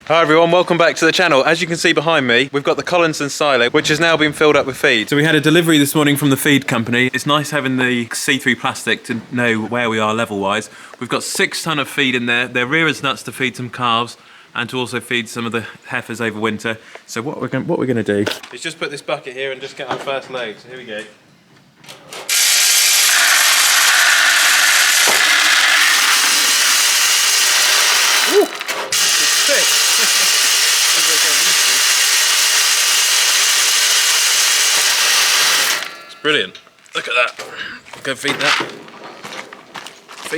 Hi everyone, welcome back to the channel. As you can see behind me, we've got the Collinson silo, which has now been filled up with feed. So we had a delivery this morning from the feed company. It's nice having the see-through plastic to know where we are level-wise. We've got 6 tonne of feed in there. They're rearers nuts to feed some calves and to also feed some of the heifers over winter. So what we're going to do is just put this bucket here and just get our first load. So here we go. Brilliant. Look at that. Go feed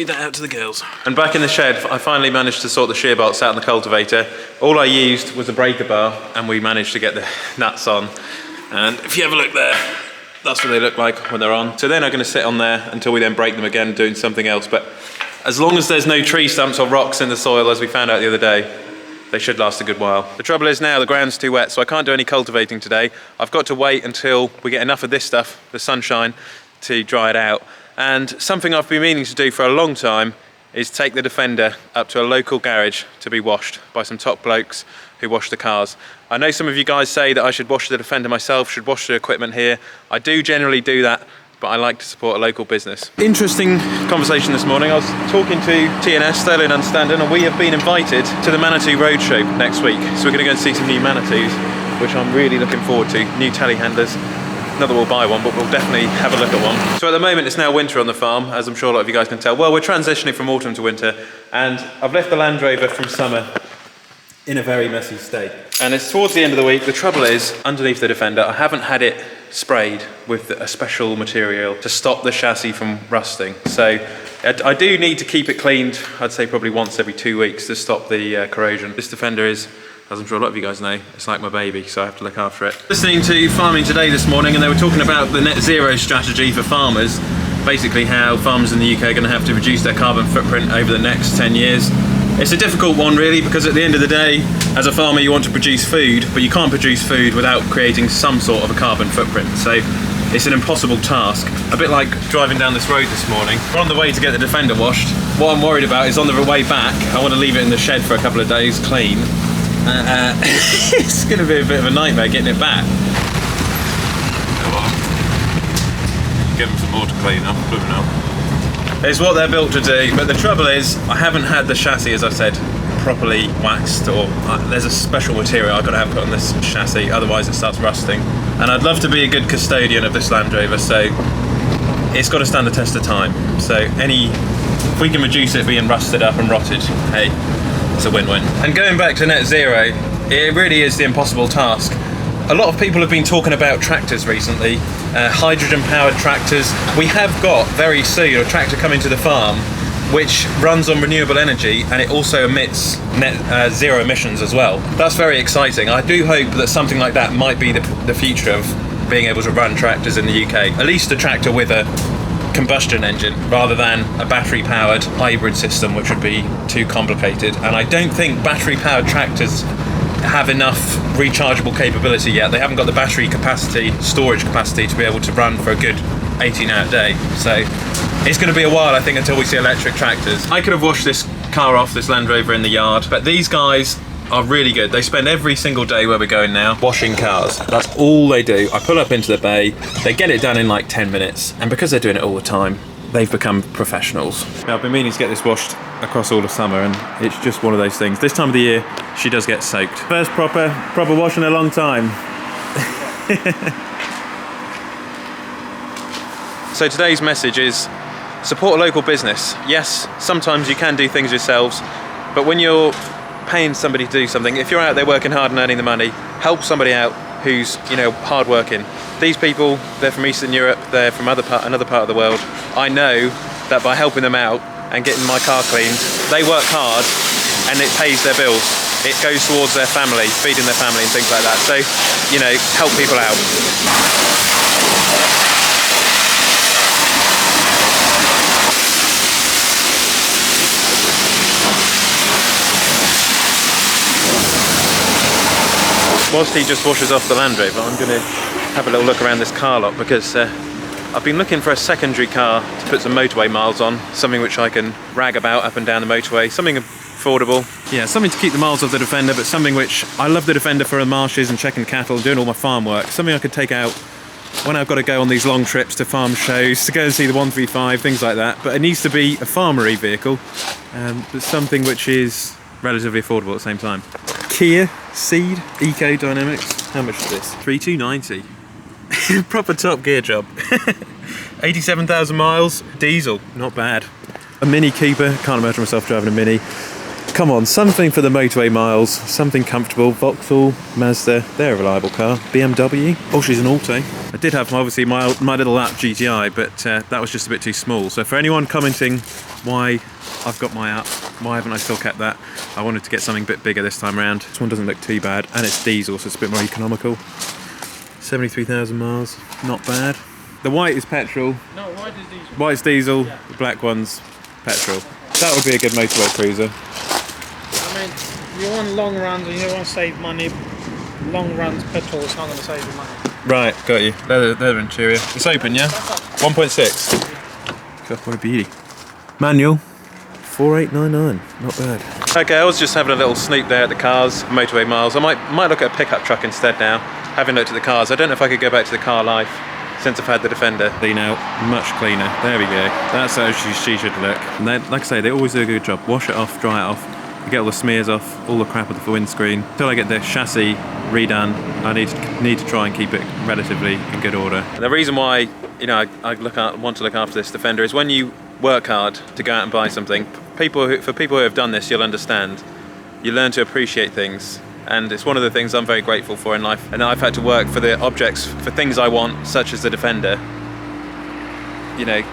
that out to the girls. And back in the shed, I finally managed to sort the shear bolts out in the cultivator. All I used was a breaker bar and we managed to get the nuts on. And if you have a look there, that's what they look like when they're on. So they're not going to sit on there until we then break them again doing something else. But as long as there's no tree stumps or rocks in the soil, as we found out the other day, they should last a good while. The trouble is now the ground's too wet, so I can't do any cultivating today. I've got to wait until we get enough of this stuff, the sunshine, to dry it out. And something I've been meaning to do for a long time is take the Defender up to a local garage to be washed by some top blokes who wash the cars. I know some of you guys say that I should wash the Defender myself, should wash the equipment here. I do generally do that, but I like to support a local business. Interesting conversation this morning. I was talking to TNS, Sterling and Standon, and we have been invited to the Manitou Roadshow next week. So we're gonna go and see some new Manitous, which I'm really looking forward to. New telehandlers. Not that we'll buy one, but we'll definitely have a look at one. So at the moment, it's now winter on the farm, as I'm sure a lot of you guys can tell. Well, we're transitioning from autumn to winter, and I've left the Land Rover from summer in a very messy state. And it's towards the end of the week. The trouble is, underneath the Defender, I haven't had it sprayed with a special material to stop the chassis from rusting. So I do need to keep it cleaned, I'd say probably once every 2 weeks to stop the corrosion. This Defender is, as I'm sure a lot of you guys know, it's like my baby, so I have to look after it. Listening to Farming Today this morning, and they were talking about the net zero strategy for farmers, basically how farmers in the UK are going to have to reduce their carbon footprint over the next 10 years. It's a difficult one really, because at the end of the day, as a farmer you want to produce food, but you can't produce food without creating some sort of a carbon footprint. So it's an impossible task. A bit like driving down this road this morning. We're on the way to get the Defender washed. What I'm worried about is on the way back, I want to leave it in the shed for a couple of days clean. It's going to be a bit of a nightmare getting it back. Give them some more to clean up, It's what they're built to do, but the trouble is I haven't had the chassis, as I said, properly waxed, or there's a special material I've got to have put on this chassis, otherwise it starts rusting. And I'd love to be a good custodian of this Land Rover, so it's got to stand the test of time. So if we can reduce it being rusted up and rotted, hey, it's a win-win. And going back to net zero, it really is the impossible task. A lot of people have been talking about tractors recently, hydrogen-powered tractors. We have got very soon a tractor coming to the farm which runs on renewable energy, and it also emits net zero emissions as well. That's very exciting. I do hope that something like that might be the future of being able to run tractors in the UK. At least a tractor with a combustion engine rather than a battery-powered hybrid system, which would be too complicated. And I don't think battery-powered tractors have enough rechargeable capability yet. They haven't got the battery capacity, storage capacity to be able to run for a good 18-hour day. So it's going to be a while, I think, until we see electric tractors. I could have washed this car off, this Land Rover, in the yard, but these guys are really good. They spend every single day where we're going now washing cars. That's all they do. I pull up into the bay, they get it done in like 10 minutes, and because they're doing it all the time, they've become professionals. Now, I've been meaning to get this washed across all of summer, and it's just one of those things. This time of the year, she does get soaked. First proper wash in a long time. So today's message is support a local business. Yes, sometimes you can do things yourselves, but when you're paying somebody to do something, if you're out there working hard and earning the money, help somebody out who's, you know, hard working. These people, they're from Eastern Europe, they're from another part of the world. I know that by helping them out and getting my car cleaned, they work hard and it pays their bills. It goes towards their family, feeding their family and things like that. So, you know, help people out. Whilst he just washes off the Land Rover, I'm going to have a little look around this car lot, because I've been looking for a secondary car to put some motorway miles on, something which I can rag about up and down the motorway, something affordable. Yeah, something to keep the miles off the Defender, but something which I love the Defender for the marshes and checking cattle, doing all my farm work. Something I could take out when I've got to go on these long trips to farm shows, to go and see the 135, things like that. But it needs to be a farmery vehicle, but something which is relatively affordable at the same time. Kia Ceed Eco Dynamics. How much is this? 3,290. Proper top gear job. 87,000 miles, diesel, not bad. A Mini Cooper, can't imagine myself driving a Mini. Come on, something for the motorway miles, something comfortable. Vauxhall, Mazda, they're a reliable car. BMW, oh, she's an auto. I did have obviously my little lap GTI, but that was just a bit too small. So for anyone commenting why I've got my app, why haven't I still kept that? I wanted to get something a bit bigger this time around. This one doesn't look too bad, and it's diesel, so it's a bit more economical. 73,000 miles, not bad. The white is petrol. No, white is diesel. White's diesel, yeah. The black one's petrol. That would be a good motorway cruiser. I mean, you want long runs and you want to save money. Long runs, petrol is not going to save you money. Right, got you. Leather interior. It's open, yeah? 1.6. God, what a beauty. Manual. 4899. Not bad. Okay, I was just having a little snoop there at the cars, motorway miles. I might look at a pickup truck instead now. Having looked at the cars, I don't know if I could go back to the car life since I've had the Defender. Clean out, much cleaner. There we go. That's how she should look. And then, like I say, they always do a good job. Wash it off, dry it off. You get all the smears off, all the crap off the windscreen. Until I get the chassis redone, I need to try and keep it relatively in good order. And the reason why, you know, I want to look after this Defender is when you work hard to go out and buy something. For people who have done this, you'll understand. You learn to appreciate things. And it's one of the things I'm very grateful for in life. And I've had to work for the objects, for things I want, such as the Defender. You know,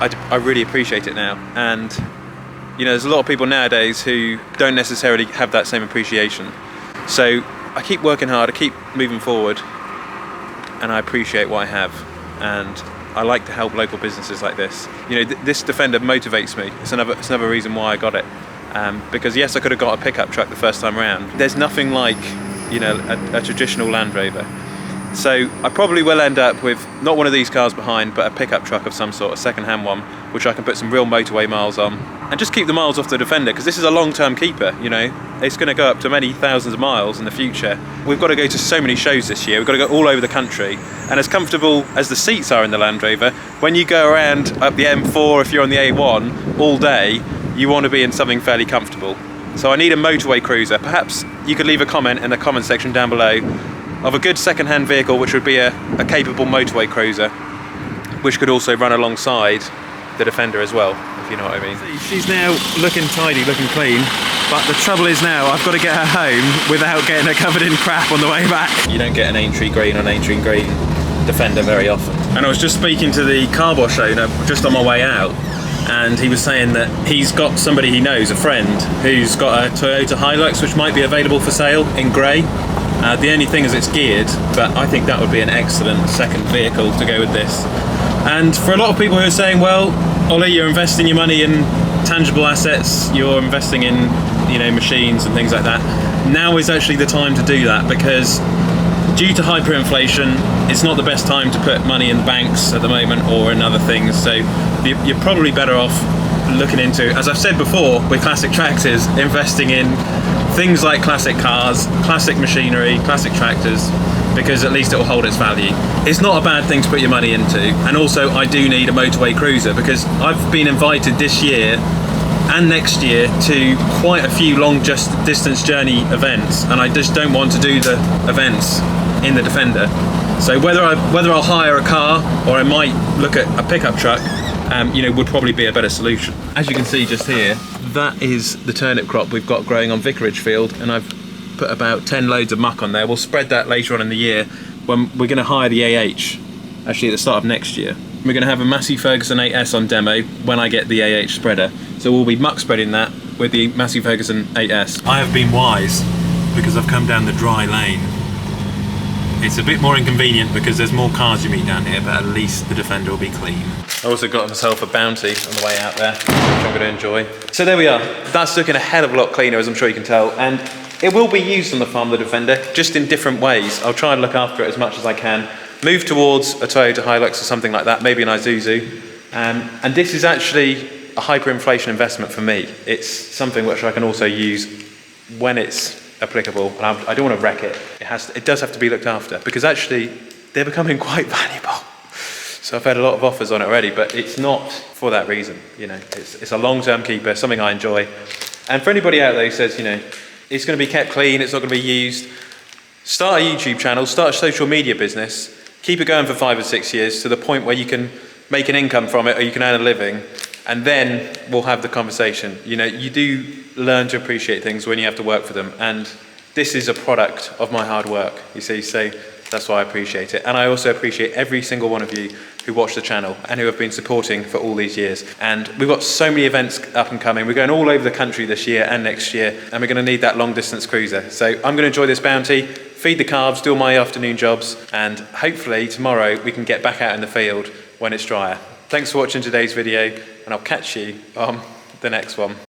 I really appreciate it now. And, you know, there's a lot of people nowadays who don't necessarily have that same appreciation. So I keep working hard, I keep moving forward, and I appreciate what I have. And I like to help local businesses like this. You know, this Defender motivates me. It's another reason why I got it. Because yes, I could have got a pickup truck the first time round. There's nothing like, you know, a traditional Land Rover. So I probably will end up with not one of these cars behind, but a pickup truck of some sort, a second-hand one, which I can put some real motorway miles on, and just keep the miles off the Defender, because this is a long-term keeper. You know, it's going to go up to many thousands of miles in the future. We've got to go to so many shows this year. We've got to go all over the country, and as comfortable as the seats are in the Land Rover, when you go around up the M4, if you're on the A1 all day, you want to be in something fairly comfortable. So I need a motorway cruiser. Perhaps you could leave a comment in the comment section down below of a good second-hand vehicle which would be a capable motorway cruiser, which could also run alongside the Defender as well, if you know what I mean. She's now looking tidy, looking clean, but the trouble is now I've got to get her home without getting her covered in crap on the way back. You don't get an Aintree green on Aintree green Defender very often. And I was just speaking to the car wash owner just on my way out, and he was saying that he's got somebody he knows, a friend, who's got a Toyota Hilux which might be available for sale in grey. The only thing is it's geared, but I think that would be an excellent second vehicle to go with this. And for a lot of people who are saying, well, Ollie, you're investing your money in tangible assets, you're investing in, you know, machines and things like that. Now is actually the time to do that, because due to hyperinflation, it's not the best time to put money in banks at the moment or in other things. So you're probably better off looking into, as I've said before, with classic tractors, investing in things like classic cars, classic machinery, classic tractors, because at least it will hold its value. It's not a bad thing to put your money into. And also I do need a motorway cruiser, because I've been invited this year and next year to quite a few long distance journey events, and I just don't want to do the events in the Defender. So whether I'll hire a car or I might look at a pickup truck, you know, would probably be a better solution. As you can see just here, that is the turnip crop we've got growing on Vicarage Field, and I've put about 10 loads of muck on there. We'll spread that later on in the year when we're going to hire the AH, actually at the start of next year. We're going to have a Massey Ferguson 8S on demo when I get the AH spreader. So we'll be muck spreading that with the Massey Ferguson 8S. I have been wise, because I've come down the dry lane. It's a bit more inconvenient because there's more cars you meet down here, but at least the Defender will be clean. I also got myself a Bounty on the way out there, which I'm going to enjoy. So there we are. That's looking a hell of a lot cleaner, as I'm sure you can tell. And it will be used on the farm, the Defender, just in different ways. I'll try and look after it as much as I can. Move towards a Toyota Hilux or something like that, maybe an Isuzu. And this is actually, a hyperinflation investment for me. It's something which I can also use when it's applicable, and I don't want to wreck it. It does have to be looked after, because actually they're becoming quite valuable. So I've had a lot of offers on it already, but it's not for that reason. You know, it's a long-term keeper, something I enjoy. And for anybody out there who says, you know, it's going to be kept clean, it's not going to be used, start a YouTube channel, start a social media business, keep it going for 5 or 6 years to the point where you can make an income from it, or you can earn a living, and then we'll have the conversation. You know, you do learn to appreciate things when you have to work for them, and this is a product of my hard work, you see, so that's why I appreciate it. And I also appreciate every single one of you who watch the channel and who have been supporting for all these years. And we've got so many events up and coming. We're going all over the country this year and next year, and we're going to need that long distance cruiser. So I'm going to enjoy this bounty, feed the calves, do all my afternoon jobs, and hopefully tomorrow we can get back out in the field when it's drier. Thanks for watching today's video, and I'll catch you on the next one.